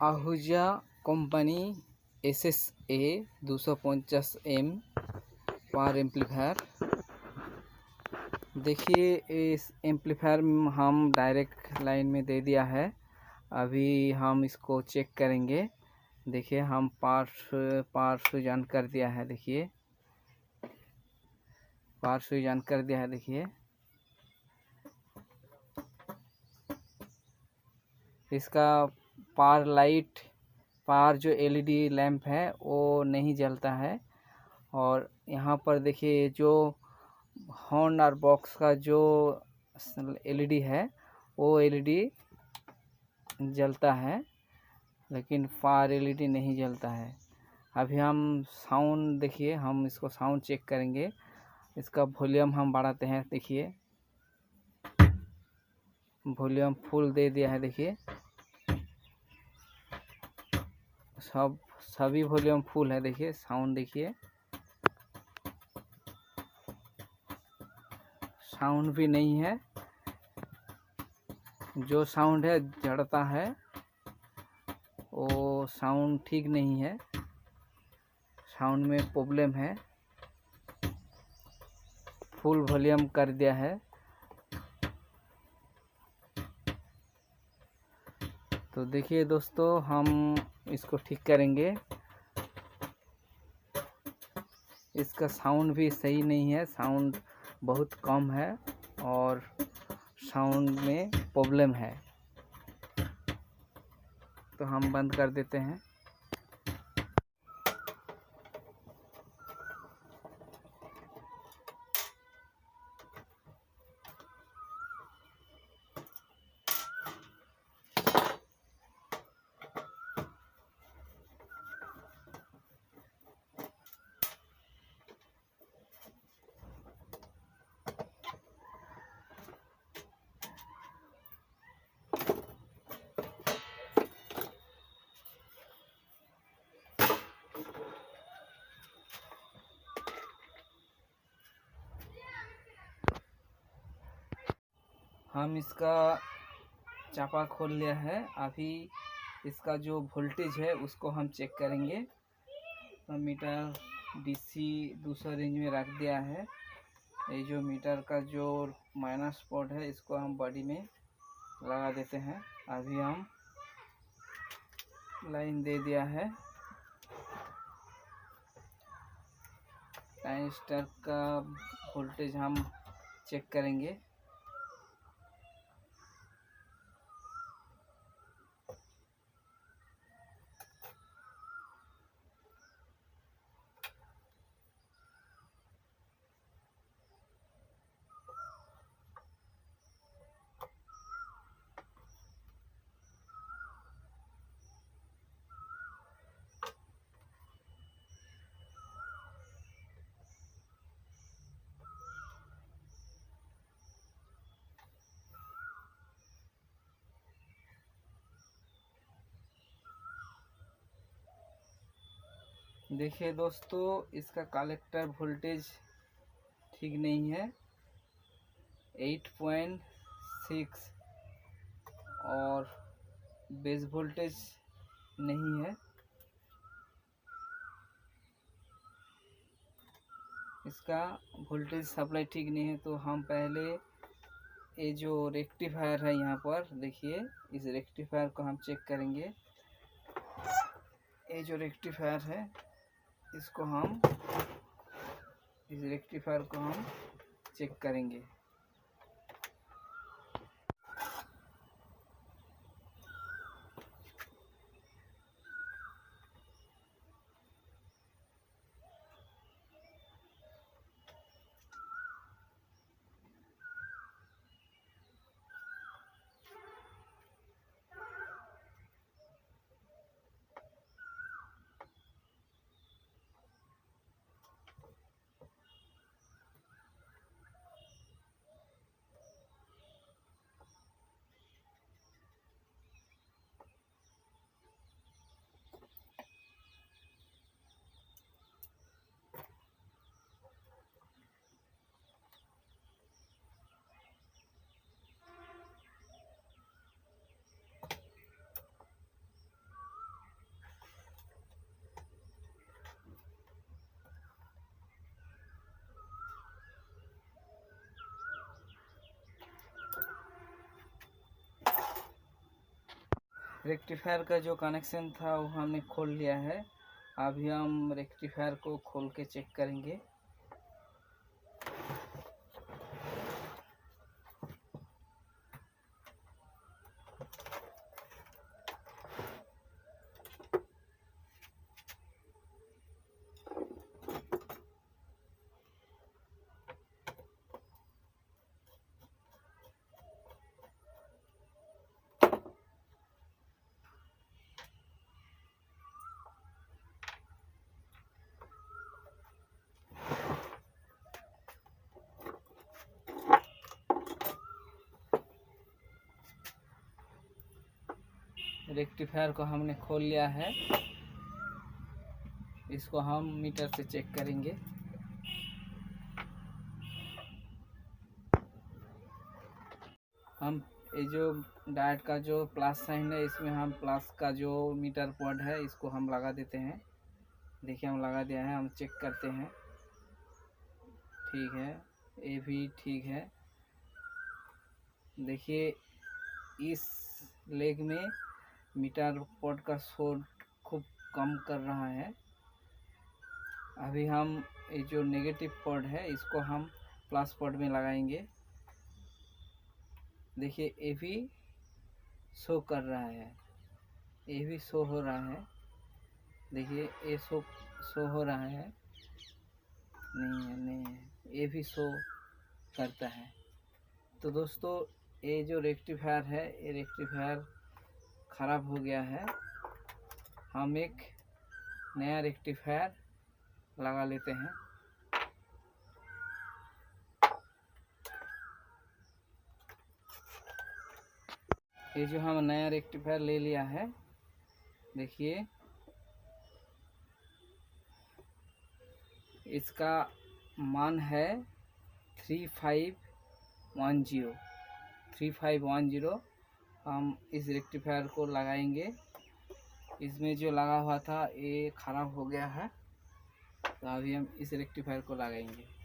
Ahuja company SSA 250M power amplifier. देखिए इस amplifier में हम डायरेक्ट लाइन में दे दिया है। अभी हम इसको चेक करेंगे। देखिए हम पावर स्विच ऑन कर दिया है। देखिए पावर स्विच ऑन कर दिया है। देखिए इसका पावर जो LED लैंप है वो नहीं जलता है। और यहाँ पर देखिए जो हॉर्न और बॉक्स का जो LED है वो LED जलता है, लेकिन पावर LED नहीं जलता है। अभी हम साउंड देखिए, हम इसको साउंड चेक करेंगे। इसका वॉल्यूम हम बढ़ाते हैं। देखिए वॉल्यूम फुल दे दिया है। देखिए सभी वॉल्यूम फुल है। देखिए साउंड, देखिए साउंड भी नहीं है। जो साउंड है जड़ता है, वो साउंड ठीक नहीं है। साउंड में प्रॉब्लम है। फुल वॉल्यूम कर दिया है। तो देखिए दोस्तों, हम इसको ठीक करेंगे। इसका साउंड भी सही नहीं है, साउंड बहुत कम है और साउंड में प्रॉब्लम है। तो हम बंद कर देते हैं। हम इसका चापा खोल लिया है। अभी इसका जो वोल्टेज है उसको हम चेक करेंगे। तो मीटर DC दूसरा रेंज में रख दिया है। ये जो मीटर का जो माइनस पोर्ट है इसको हम बॉडी में लगा देते हैं। अभी हम लाइन दे दिया है। ट्रांजिस्टर का वोल्टेज हम चेक करेंगे। देखिए दोस्तों, इसका कलेक्टर वोल्टेज ठीक नहीं है, 8.6 और बेस वोल्टेज नहीं है। इसका वोल्टेज सप्लाई ठीक नहीं है। तो हम पहले ये जो रेक्टिफायर है यहाँ पर देखिए, इस रेक्टिफायर को हम चेक करेंगे। ये जो रेक्टिफायर है इसको हम इस रेक्टिफायर को हम चेक करेंगे। रेक्टिफायर का जो कनेक्शन था वो हमने खोल लिया है। अभी हम रेक्टिफायर को खोल के चेक करेंगे। रेक्टिफायर को हमने खोल लिया है। इसको हम मीटर से चेक करेंगे। हम ये जो डायोड का जो प्लस साइन है, इसमें हम प्लस का जो मीटर पॉड है इसको हम लगा देते हैं। देखिए हम लगा दिया है। हम चेक करते हैं। ठीक है, ये भी ठीक है। देखिए इस लेग में मीटर पॉड का शोर खूब कम कर रहा है। अभी हम ये जो नेगेटिव पॉड है इसको हम प्लस पॉड में लगाएंगे। देखिए ये भी शो कर रहा है, ये भी शो हो रहा है। देखिए ये शो हो रहा है, नहीं है, ये भी शो करता है। तो दोस्तों ये जो रेक्टिफायर है, ये रेक्टिफायर ख़राब हो गया है। हम एक नया रेक्टिफायर लगा लेते हैं। ये जो हम नया रेक्टिफायर ले लिया है, देखिए इसका मान है 3510। हम इस रेक्टिफायर को लगाएंगे। इसमें जो लगा हुआ था ये ख़राब हो गया है, तो अभी हम इस रेक्टिफायर को लगाएंगे।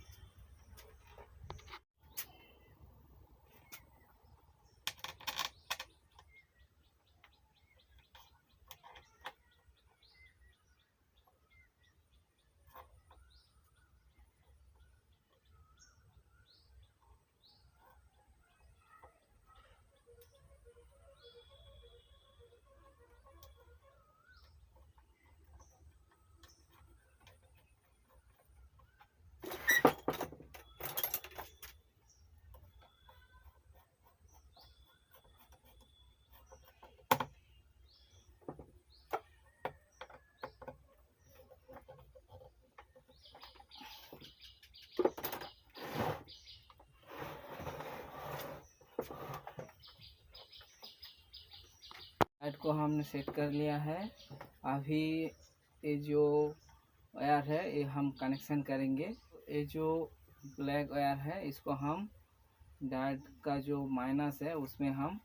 लाइट को हमने सेट कर लिया है। अभी ये जो वायर है ये हम कनेक्शन करेंगे। ये जो ब्लैक वायर है इसको हम डायोड का जो माइनस है उसमें हम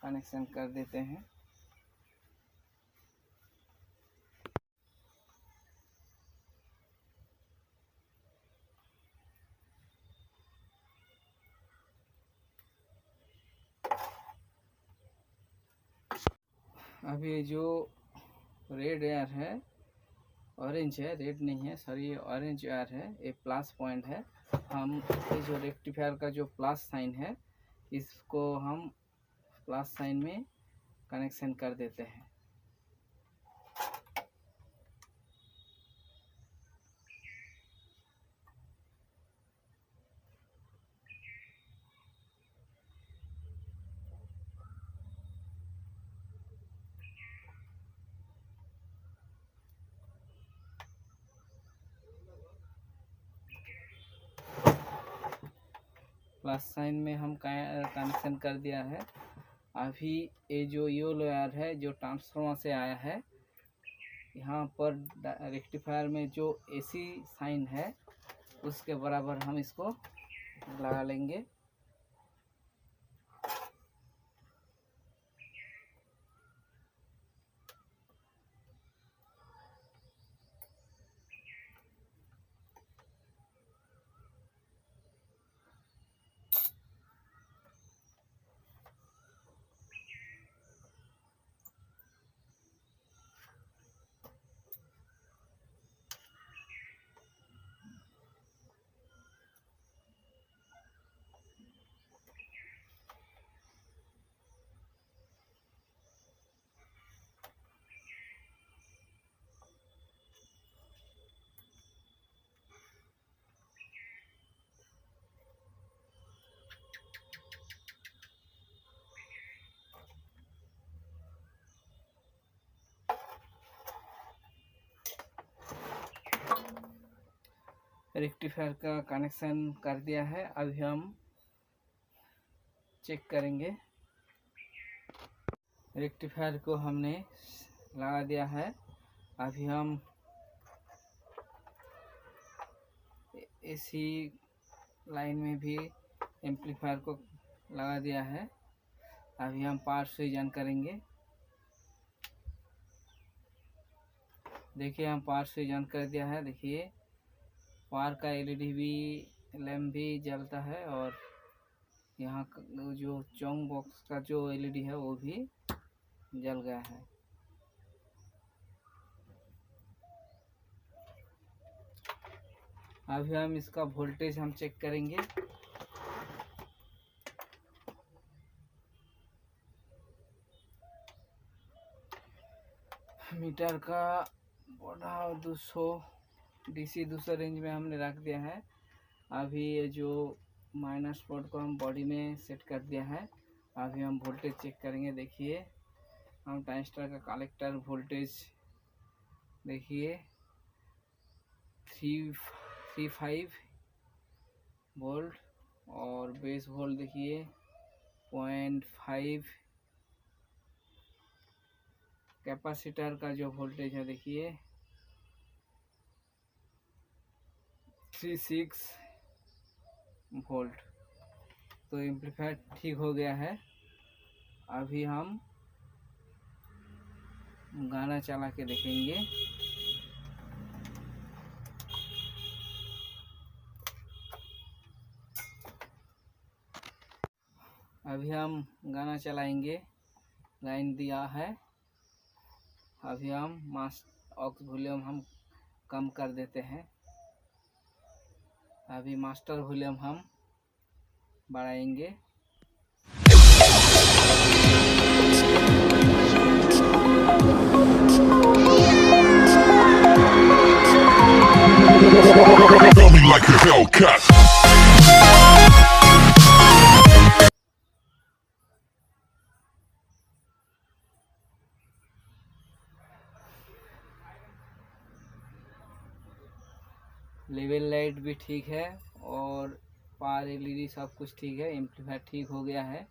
कनेक्शन कर देते हैं। अभी जो रेड वायर है, ऑरेंज है, रेड नहीं है, सॉरी ये ऑरेंज वायर है, ये प्लस पॉइंट है। हम ये जो रेक्टिफायर का जो प्लस साइन है इसको हम प्लस साइन में कनेक्शन कर देते हैं। प्लस साइन में हम कनेक्शन कर दिया है। अभी ये जो येलो वायर है जो ट्रांसफार्मर से आया है, यहाँ पर रेक्टिफायर में जो एसी साइन है उसके बराबर हम इसको लगा लेंगे। रेक्टिफायर का कनेक्शन कर दिया है। अभी हम चेक करेंगे। रेक्टिफायर को हमने लगा दिया है। अभी हम इसी लाइन में भी एम्पलीफायर को लगा दिया है। अभी हम पावर स्विच ऑन करेंगे। देखिए हम पावर स्विच ऑन कर दिया है। देखिए पावर का एलईडी भी लैम्प भी जलता है और यहाँ जो चोंग बॉक्स का जो एलईडी है वो भी जल गया है। अभी हम इसका वोल्टेज हम चेक करेंगे। मीटर का बड़ा 200 डीसी 200 रेंज में हमने रख दिया है। अभी ये जो माइनस पोर्ट को हम बॉडी में सेट कर दिया है। अभी हम वोल्टेज चेक करेंगे। देखिए हम ट्रांजिस्टर का कलेक्टर वोल्टेज देखिए 335 वोल्ट और बेस वोल्ट देखिए 0.5। कैपेसिटर का जो वोल्टेज है देखिए 36 वोल्ट। तो एम्पलीफायर ठीक हो गया है। अभी हम गाना चला के देखेंगे। अभी हम गाना चलाएंगे। लाइन दिया है। अभी हम ऑक्स वॉल्यूम हम कम कर देते हैं। अभी मास्टर वॉल्यूम हम बढ़ाएंगे। Like a Hellcat. Level light भी ठीक है और पावर एलईडी सब कुछ ठीक है। एम्पलीफायर ठीक हो गया है।